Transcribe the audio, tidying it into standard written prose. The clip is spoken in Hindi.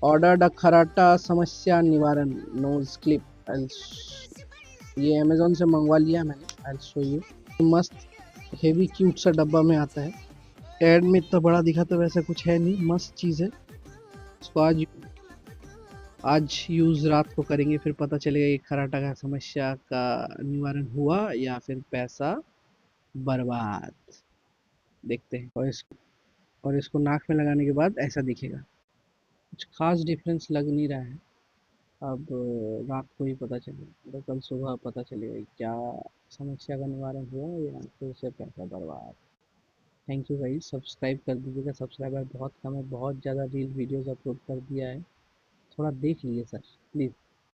ऑर्डर्ड अ खराटा समस्या निवारण नोज क्लिप। ये अमेजोन से मंगवा लिया मैंने। I show you. मस्त हेवी क्यूट सा डब्बा में आता है। एड में इतना बड़ा दिखा तो वैसा कुछ है नहीं, मस्त चीज़ है। इसको आज यूज़ रात को करेंगे, फिर पता चलेगा ये खराटा का समस्या का निवारण हुआ या फिर पैसा बर्बाद। देखते हैं। और इसको नाक में लगाने के बाद ऐसा दिखेगा। कुछ खास डिफरेंस लग नहीं रहा है। अब रात को ही पता चलेगा, तो कल सुबह पता चलेगा कि क्या समस्या का निवारण हुआ या फिर से पैसा बर्बाद। थैंक यू गाइस, सब्सक्राइब कर दीजिएगा। सब्सक्राइबर बहुत कम है, बहुत ज़्यादा रील वीडियोस अपलोड कर दिया है। थोड़ा देख लीजिए सर, प्लीज़।